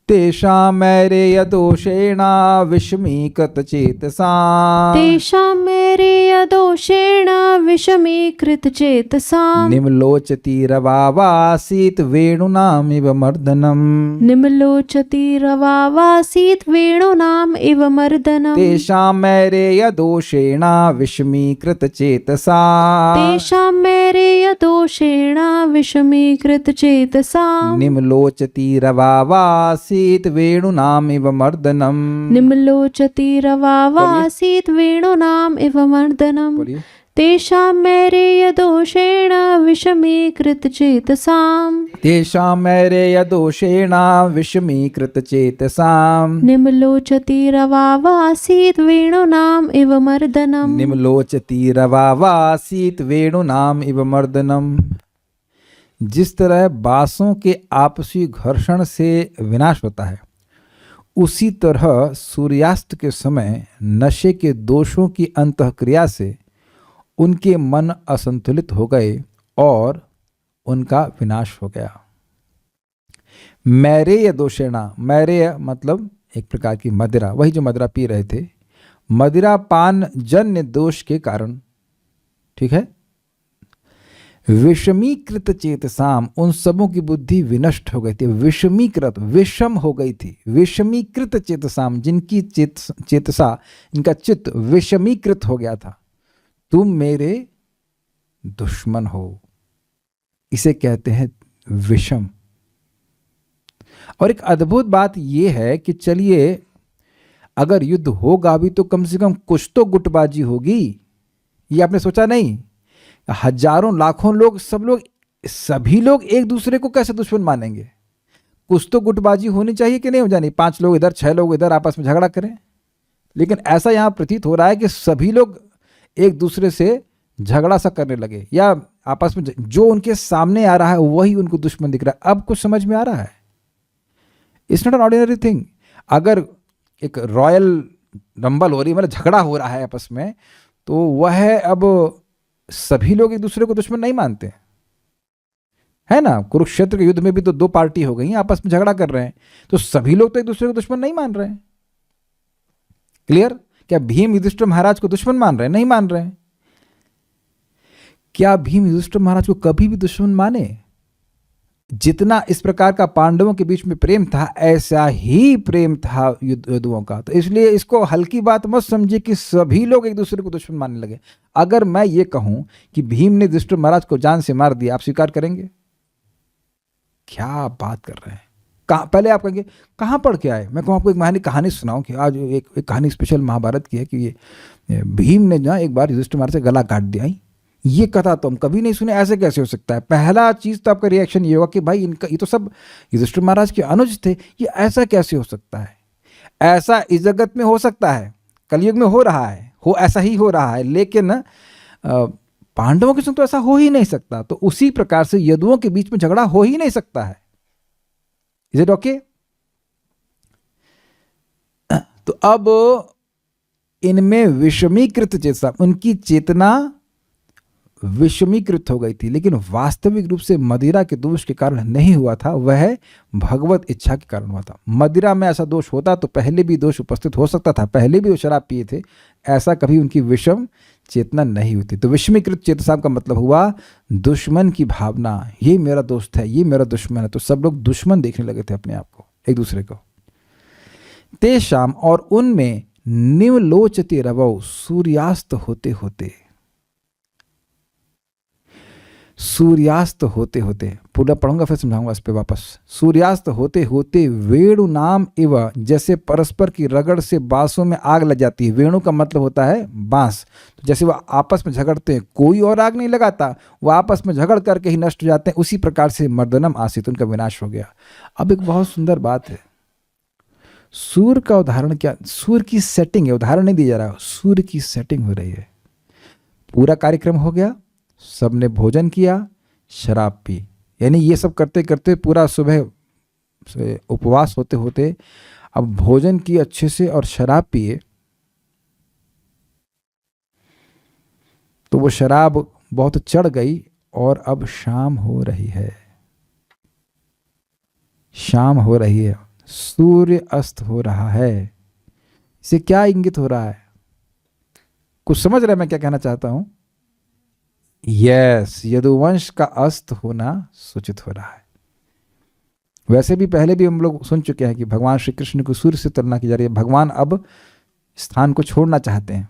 तेषां मैरेय दोषेण विषमीकृत चेतसाम् तेषां मैरेय दोषेण विषमीकृत चेतसाम् निम्लोचतिरवावासीत् वेणुनामिव मर्दनम् निम्लोचतिरवावासीत् वेणूनाम् इव मर्दनम् तेषां मैरेय दोषेण विषमीकृत चेतसाम् तेषां मैरेय दोषेण विषमीकृत चेतसाम् निम्लोचतिरवावासीत् वेणुनामिव मर्दनम् निम्लोचतिरवावासीत् वेणूनाम् इव मर्दनम् बोलिए। तेषां मैरेय दोषेण विषमीकृत चेतसाम् तेषां मैरेय दोषेण विषमीकृत चेतसाम् निम्लोचतिरवावासीत् वेणूनाम् इव मर्दनम् निम्लोचतिरवावासीत् वेणुनाम इव मर्दनम। जिस तरह बांसों के आपसी घर्षण से विनाश होता है, उसी तरह सूर्यास्त के समय नशे के दोषों की अंतःक्रिया से उनके मन असंतुलित हो गए और उनका विनाश हो गया। मैरेय दोषेणा, मैरेय मतलब एक प्रकार की मदिरा, वही जो मदिरा पी रहे थे, मदिरा पान जन्य दोष के कारण, ठीक है। विषमीकृत चेतसाम, उन सबों की बुद्धि विनष्ट हो गई थी, विषमीकृत, विषम हो गई थी। विषमीकृत चेतसाम, जिनकी चेतसा, इनका चित्त विषमीकृत हो गया था। तुम मेरे दुश्मन हो, इसे कहते हैं विषम। और एक अद्भुत बात यह है कि चलिए अगर युद्ध होगा भी तो कम से कम कुछ तो गुटबाजी होगी। ये आपने सोचा नहीं? हजारों लाखों लोग, सभी लोग एक दूसरे को कैसे दुश्मन मानेंगे? कुछ तो गुटबाजी होनी चाहिए कि नहीं हो जानी? 5 लोग इधर, 6 लोग इधर आपस में झगड़ा करें। लेकिन ऐसा यहां प्रतीत हो रहा है कि सभी लोग एक दूसरे से झगड़ा सा करने लगे, या आपस में जो उनके सामने आ रहा है वही उनको दुश्मन दिख रहा है। अब कुछ समझ में आ रहा है? It's not an ordinary thing. अगर एक रॉयल रंबल हो रही है, मतलब झगड़ा हो रहा है आपस में, तो वह अब सभी लोग एक दूसरे को दुश्मन नहीं मानते, है ना? कुरुक्षेत्र के युद्ध में भी तो 2 पार्टी हो गई, आपस में झगड़ा कर रहे हैं, तो सभी लोग तो एक दूसरे को दुश्मन नहीं मान रहे हैं। क्लियर? क्या भीम युधिष्ठिर महाराज को दुश्मन मान रहे हैं? नहीं मान रहे हैं। क्या भीम युधिष्ठिर महाराज को कभी भी दुश्मन माने? जितना इस प्रकार का पांडवों के बीच में प्रेम था, ऐसा ही प्रेम था युद्धुओं का। तो इसलिए इसको हल्की बात मत समझिए कि सभी लोग एक दूसरे को दुश्मन मानने लगे। अगर मैं ये कहूं कि भीम ने युधिष्ठिर महाराज को जान से मार दिया, आप स्वीकार करेंगे? क्या बात कर रहे हैं? पहले आप कहेंगे कहाँ पढ़ के आए? मैं कहूँ आपको एक कहानी सुनाऊं कि आज एक कहानी स्पेशल महाभारत की है कि ये भीम ने ना एक बार युधिष्ठिर महाराज से गला काट दिया। ये कथा तो हम कभी नहीं सुने, ऐसे कैसे हो सकता है? पहला चीज तो आपका रिएक्शन ये होगा कि भाई इनका, ये तो सब युधिष्ठिर महाराज के अनुज थे, ये ऐसा कैसे हो सकता है? ऐसा इस जगत में हो सकता है, कलयुग में हो रहा है, ऐसा ही हो रहा है, लेकिन पांडवों के संग तो ऐसा हो ही नहीं सकता। तो उसी प्रकार से यदुओं के बीच में झगड़ा हो ही नहीं सकता है। Is it okay? तो अब इनमें विषमीकृत चेतना, उनकी चेतना विषमीकृत हो गई थी, लेकिन वास्तविक रूप से मदिरा के दोष के कारण नहीं हुआ था, वह भगवत इच्छा के कारण हुआ था। मदिरा में ऐसा दोष होता तो पहले भी दोष उपस्थित हो सकता था, पहले भी वो शराब पिए थे, ऐसा कभी उनकी विषम चेतना नहीं हुई थी। तो विषमीकृत चेतना का मतलब हुआ दुश्मन की भावना, ये मेरा दोस्त है, ये मेरा दुश्मन है, तो सब लोग दुश्मन देखने लगे थे अपने आप को, एक दूसरे को। तेषाम, और उनमें निवलोचते रवौ, सूर्यास्त होते होते, सूर्यास्त होते होते, पूरा पढ़ूंगा फिर समझाऊंगा इस पे वापस। सूर्यास्त होते होते वेणु नाम इव, जैसे परस्पर की रगड़ से बांसों में आग लग जाती है। वेणु का मतलब होता है बांस। तो जैसे वो आपस में झगड़ते हैं, कोई और आग नहीं लगाता, वो आपस में झगड़ करके ही नष्ट हो जाते हैं, उसी प्रकार से मर्दनम आसित, उनका विनाश हो गया। अब एक बहुत सुंदर बात है, सूर्य का उदाहरण क्या? सूर्य की सेटिंग है, उदाहरण नहीं दिया जा रहा, सूर्य की सेटिंग हो रही है। पूरा कार्यक्रम हो गया, सबने भोजन किया, शराब पी, यानी ये सब करते करते पूरा सुबह से उपवास होते होते अब भोजन किए अच्छे से और शराब पिए, तो वो शराब बहुत चढ़ गई और अब शाम हो रही है, शाम हो रही है, सूर्य अस्त हो रहा है। इसे क्या इंगित हो रहा है? कुछ समझ रहे हैं मैं क्या कहना चाहता हूं? यस, यदुवंश का अस्त होना सूचित हो रहा है। वैसे भी पहले भी हम लोग सुन चुके हैं कि भगवान श्री कृष्ण को सूर्य से तुलना की जा रही है। भगवान अब स्थान को छोड़ना चाहते हैं,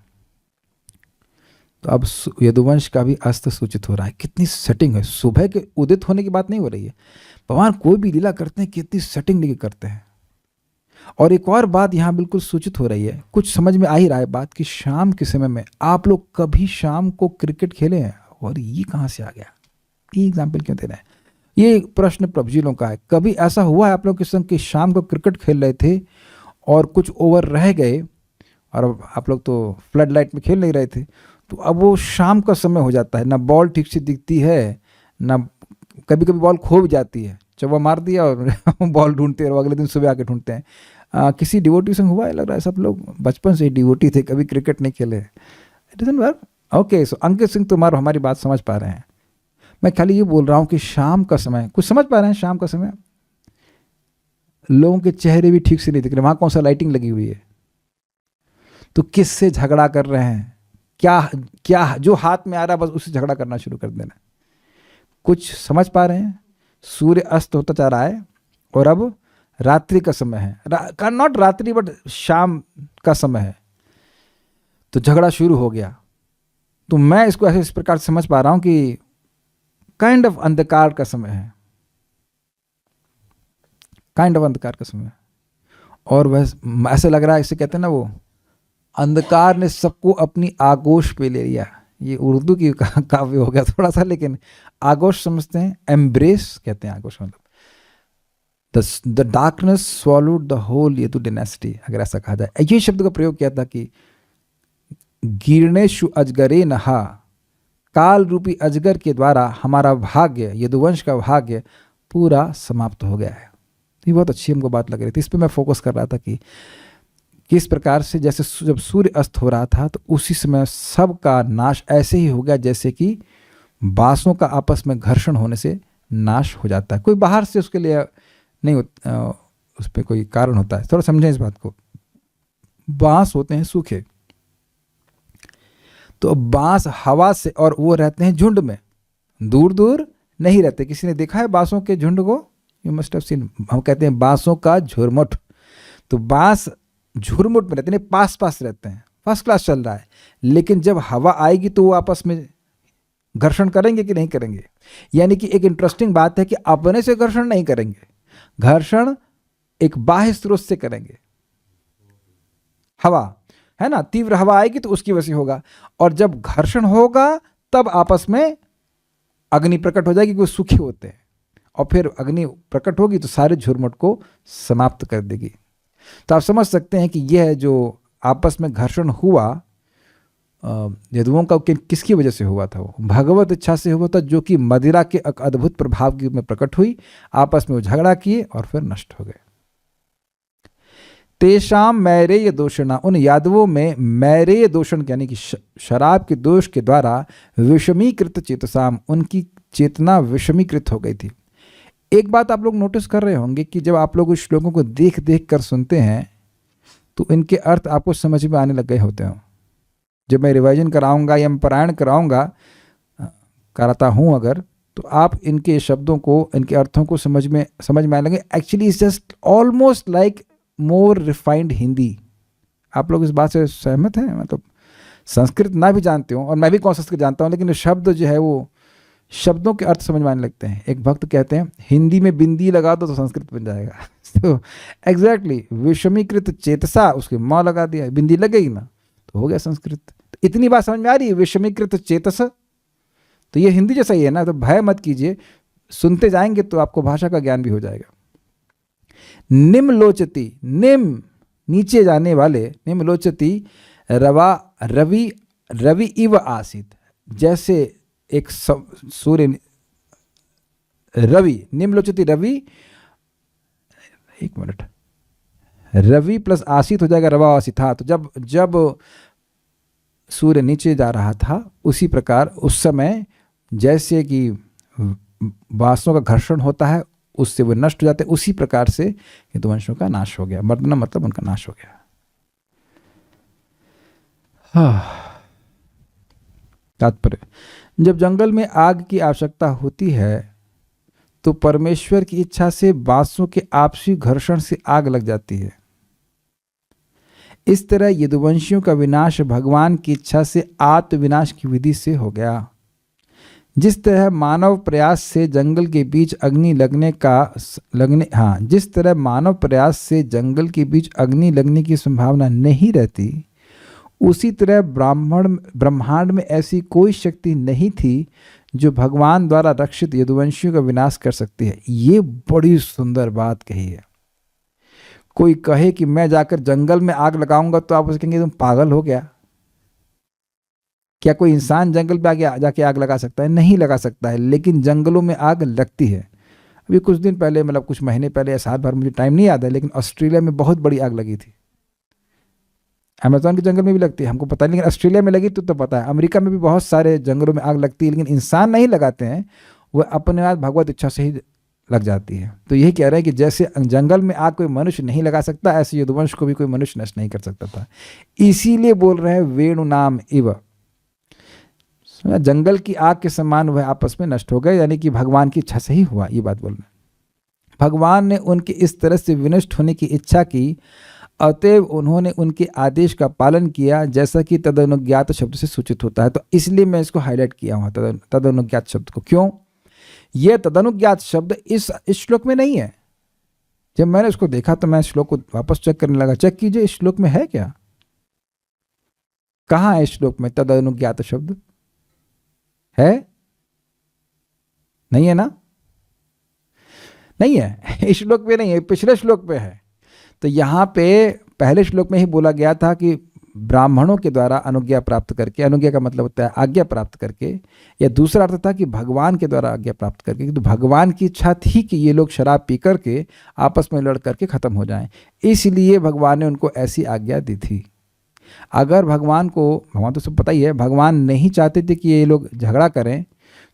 तो अब यदुवंश का भी अस्त सूचित हो रहा है। कितनी सेटिंग है, सुबह के उदित होने की बात नहीं हो रही है। भगवान कोई भी लीला करते हैं कितनी सेटिंग लेके करते हैं। और एक और बात यहाँ बिल्कुल सूचित हो रही है, कुछ समझ में आ ही रहा है बात, कि शाम के समय में आप लोग कभी शाम को क्रिकेट खेले हैं? और ये कहाँ से आ गया, ये एग्जाम्पल क्यों दे रहे हैं? ये प्रश्न प्रभु जी लोगों का है। कभी ऐसा हुआ है आप लोग के संग कि शाम को क्रिकेट खेल रहे थे और कुछ ओवर रह गए, और आप लोग तो फ्लड लाइट में खेल नहीं रहे थे, तो अब वो शाम का समय हो जाता है, ना बॉल ठीक से दिखती है, ना कभी कभी बॉल खो भी जाती है, चौवा मार दिया और बॉल ढूंढते हैं और अगले दिन सुबह आके ढूंढते हैं। किसी डिवोटी संग हुआ है? लग रहा है सब लोग बचपन से ही डिवोटी थे, कभी क्रिकेट नहीं खेले। It doesn't work. ओके, सो अंकित सिंह तुम्हारा हमारी बात समझ पा रहे हैं। मैं खाली ये बोल रहा हूँ कि शाम का समय, कुछ समझ पा रहे हैं? शाम का समय लोगों के चेहरे भी ठीक से नहीं दिख रहे, वहाँ कौन सा लाइटिंग लगी हुई है, तो किससे झगड़ा कर रहे हैं, क्या क्या जो हाथ में आ रहा है बस उससे झगड़ा करना शुरू कर देना। कुछ समझ पा रहे हैं? सूर्य अस्त होता जा रहा है और अब रात्रि का समय है, नॉट रात्रि बट शाम का समय है, तो झगड़ा शुरू हो गया। तो मैं इसको ऐसे इस प्रकार से समझ पा रहा हूं कि काइंड ऑफ अंधकार का समय है, काइंड ऑफ अंधकार का समय। और वह ऐसे लग रहा है, इसे कहते हैं ना, वो अंधकार ने सबको अपनी आगोश पे ले लिया। ये उर्दू की काव्य हो गया थोड़ा सा, लेकिन आगोश समझते हैं, एम्ब्रेस कहते हैं आगोश, मतलब the darkness swallowed the whole Yadu dynasty, अगर ऐसा कहा जाए। ये शब्द का प्रयोग किया था कि गिरनेशु अजगरे नहा, काल रूपी अजगर के द्वारा हमारा भाग्य, यदुवंश का भाग्य पूरा समाप्त हो गया है। ये बहुत अच्छी हमको बात लग रही थी, इस पर मैं फोकस कर रहा था कि किस प्रकार से, जैसे जब सूर्य अस्त हो रहा था तो उसी समय सबका नाश ऐसे ही हो गया जैसे कि बांसों का आपस में घर्षण होने से नाश हो जाता है। कोई बाहर से उसके लिए नहीं उस पर कोई कारण होता है। थोड़ा समझें इस बात को। बांस होते हैं सूखे, तो बांस हवा से, और वो रहते हैं झुंड में, दूर दूर नहीं रहते। किसी ने देखा है बांसों के झुंड को? You must have seen. हम कहते हैं बांसों का झुरमुट। तो बांस झुरमुट में रहते हैं, पास पास रहते हैं, फर्स्ट क्लास चल रहा है। लेकिन जब हवा आएगी तो वो आपस में घर्षण करेंगे कि नहीं करेंगे? यानी कि एक इंटरेस्टिंग बात है कि अपने से घर्षण नहीं करेंगे, घर्षण एक बाह्य स्रोत से करेंगे। हवा है ना, तीव्र हवा आएगी तो उसकी वजह से होगा, और जब घर्षण होगा तब आपस में अग्नि प्रकट हो जाएगी, क्योंकि सूखे होते हैं, और फिर अग्नि प्रकट होगी तो सारे झुरमुट को समाप्त कर देगी। तो आप समझ सकते हैं कि यह जो आपस में घर्षण हुआ यदुओं का किसकी वजह से हुआ था? वो भगवत इच्छा से हुआ था, जो कि मदिरा के एक अद्भुत प्रभाव की में प्रकट हुई। आपस में वो झगड़ा किए और फिर नष्ट हो गए। तेषाम मैरेय दोषणा, उन यादवों में मैरेय दोषण यानी कि शराब के दोष के द्वारा विषमीकृत चेतसाम, उनकी चेतना विषमीकृत हो गई थी। एक बात आप लोग नोटिस कर रहे होंगे कि जब आप लोग उस श्लोकों को देख देख कर सुनते हैं तो इनके अर्थ आपको समझ में आने लग गए होते हैं। जब मैं रिवाइजन कराऊंगा या मैं पारायण कराता हूं अगर, तो आप इनके शब्दों को, इनके अर्थों को समझ में आने लगे। Actually it's just almost like more refined Hindi. आप लोग इस बात से सहमत हैं? मतलब संस्कृत ना भी जानते हो, और मैं भी कौन संस्कृत जानता हूँ, लेकिन शब्द जो है वो शब्दों के अर्थ समझ में आने लगते हैं। एक भक्त कहते हैं हिंदी में बिंदी लगा दो तो संस्कृत बन जाएगा। तो एग्जैक्टली विषमीकृत चेतसा, उसके माँ लगा दिया, बिंदी लगेगी ना तो हो गया संस्कृत। तो इतनी बात समझ में आ रही है, विषमीकृत चेतस, तो ये हिंदी जैसा ही है ना। तो भय मत कीजिए, सुनते जाएंगे तो आपको भाषा का ज्ञान भी हो जाएगा। निम्लोचती, निम नीचे जाने वाले, निम्लोचती रवि इव आसित, जैसे एक सूर्य, रवि, निम्लोचती रवि, एक मिनट, रवि प्लस आसित हो जाएगा रवा आसित। हाँ, तो जब जब सूर्य नीचे जा रहा था उसी प्रकार उस समय जैसे कि वासों का घर्षण होता है उससे वो नष्ट हो जाते, उसी प्रकार से यदुवंशों का नाश हो गया। मर्दना मतलब उनका नाश हो गया। तात्पर्य, जब जंगल में आग की आवश्यकता होती है तो परमेश्वर की इच्छा से बांसों के आपसी घर्षण से आग लग जाती है। इस तरह यदुवंशियों का विनाश भगवान की इच्छा से आत्मविनाश की विधि से हो गया। जिस तरह मानव प्रयास से जंगल के बीच अग्नि लगने की संभावना नहीं रहती, उसी तरह ब्रह्मांड में ऐसी कोई शक्ति नहीं थी जो भगवान द्वारा रक्षित यदुवंशियों का विनाश कर सकती है। ये बड़ी सुंदर बात कही है। कोई कहे कि मैं जाकर जंगल में आग लगाऊंगा तो आप उसे कहेंगे तुम पागल हो गया। क्या कोई इंसान जंगल में जाके आग लगा सकता है? नहीं लगा सकता है, लेकिन जंगलों में आग लगती है। अभी कुछ दिन पहले, मतलब कुछ महीने पहले या साल भर, मुझे टाइम नहीं याद है, लेकिन ऑस्ट्रेलिया में बहुत बड़ी आग लगी थी। अमेज़न के जंगल में भी लगती है, हमको पता नहीं, लेकिन ऑस्ट्रेलिया में लगी तो पता है। अमेरिका में भी बहुत सारे जंगलों में आग लगती है, लेकिन इंसान नहीं लगाते हैं, वह अपने आप भगवत इच्छा से ही लग जाती है। तो यही कह रहे हैं कि जैसे जंगल में आग कोई मनुष्य नहीं लगा सकता, ऐसे यदुवंश को भी कोई मनुष्य नष्ट नहीं कर सकता था। इसीलिए बोल रहे हैं वेणु नाम इव, जंगल की आग के समान वह आपस में नष्ट हो गए, यानी कि भगवान की इच्छा से ही हुआ। ये बात बोल रहे हैं। भगवान ने उनके इस तरह से विनष्ट होने की इच्छा की, अतएव उन्होंने उनके आदेश का पालन किया, जैसा कि तदनुज्ञात शब्द से सूचित होता है। तो इसलिए मैं इसको हाईलाइट किया हुआ तदनुज्ञात शब्द को। क्यों? यह तदनुज्ञात शब्द इस श्लोक में नहीं है। जब मैंने उसको देखा तो मैं श्लोक को वापस चेक करने लगा। चेक कीजिए इस श्लोक में है क्या, कहाँ है इस श्लोक में तदनुज्ञात शब्द? है? नहीं है ना? नहीं है, इस श्लोक में नहीं है, पिछले श्लोक में है। तो यहाँ पे पहले श्लोक में ही बोला गया था कि ब्राह्मणों के द्वारा अनुज्ञा प्राप्त करके, अनुज्ञा का मतलब होता है आज्ञा प्राप्त करके, या दूसरा अर्थ था कि भगवान के द्वारा आज्ञा प्राप्त करके। तो भगवान की इच्छा थी कि ये लोग शराब पी करके आपस में लड़ करके खत्म हो जाएं, इसलिए भगवान ने उनको ऐसी आज्ञा दी थी। अगर भगवान तो सब पता ही है, भगवान नहीं चाहते थे कि ये लोग झगड़ा करें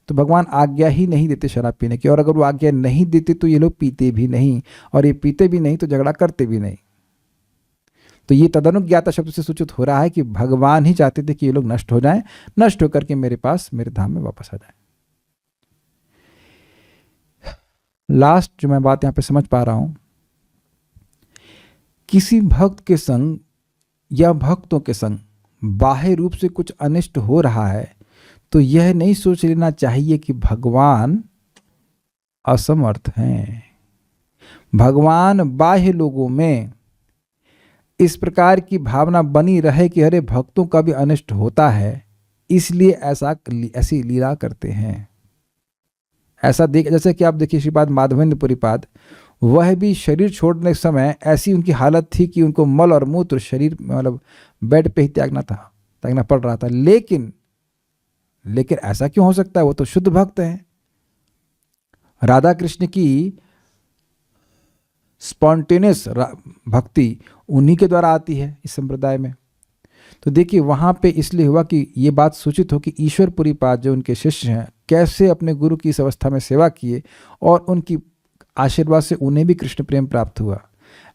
तो भगवान आज्ञा ही नहीं देते शराब पीने की, और अगर वो आज्ञा नहीं देते तो ये लोग पीते भी नहीं, और ये पीते भी नहीं तो झगड़ा करते भी नहीं। तो ये तदनुज्ञाता शब्द से सूचित हो रहा है कि भगवान ही चाहते थे कि ये लोग नष्ट हो जाएं, नष्ट होकर के मेरे पास, मेरे धाम में वापस आ जाएं। लास्ट जो मैं बात यहां पे समझ पा रहा हूं, किसी भक्त के संग या भक्तों के संग बाह्य रूप से कुछ अनिष्ट हो रहा है तो यह नहीं सोच लेना चाहिए कि भगवान असमर्थ हैं। भगवान बाह्य लोगों में इस प्रकार की भावना बनी रहे कि अरे भक्तों का भी अनिष्ट होता है, इसलिए ऐसी लीला करते हैं। ऐसा जैसे कि आप देखिए श्रीपाद माधवेंद्र पुरीपाद, वह भी शरीर छोड़ने के समय ऐसी उनकी हालत थी कि उनको मल और मूत्र शरीर मतलब बेड पे ही त्यागना पड़ रहा था। लेकिन ऐसा क्यों हो सकता है? वो तो शुद्ध भक्त हैं। राधा कृष्ण की स्पॉन्टेनियस भक्ति उन्हीं के द्वारा आती है इस संप्रदाय में। तो देखिए वहाँ पे इसलिए हुआ कि ये बात सूचित हो कि ईश्वर पुरीपाद जो उनके शिष्य हैं कैसे अपने गुरु की इस अवस्था में सेवा किए, और उनकी आशीर्वाद से उन्हें भी कृष्ण प्रेम प्राप्त हुआ।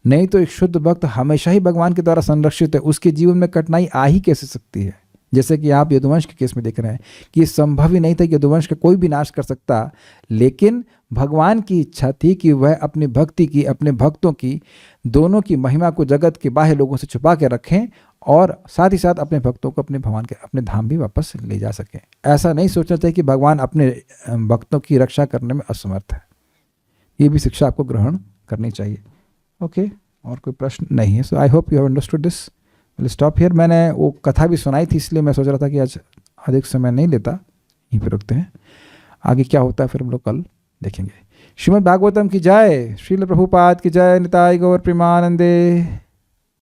नहीं तो एक शुद्ध भक्त हमेशा ही भगवान के द्वारा संरक्षित है, उसके जीवन में कठिनाई आ ही कैसे सकती है? जैसे कि आप यदुवंश के केस में देख रहे हैं कि ये संभव ही नहीं था कि यदुवंश का कोई भी नाश कर सकता, लेकिन भगवान की इच्छा थी कि वह अपनी भक्ति की, अपने भक्तों की, दोनों की महिमा को जगत के बाह्य लोगों से छुपा के रखें, और साथ ही साथ अपने भक्तों को अपने धाम भी वापस ले जा सकें। ऐसा नहीं सोचना चाहिए कि भगवान अपने भक्तों की रक्षा करने में असमर्थ है। ये भी शिक्षा आपको ग्रहण करनी चाहिए। ओके, और कोई प्रश्न नहीं है। So I hope you have understood this. Will stop here. मैंने वो कथा भी सुनाई थी, इसलिए मैं सोच रहा था कि आज अधिक समय नहीं लेता, यहीं पे रुकते हैं। आगे क्या होता है फिर हम लोग कल देखेंगे। श्रीमद् भागवतम की जय, श्रील प्रभुपाद की जय, निताय गौर प्रेमानंदे।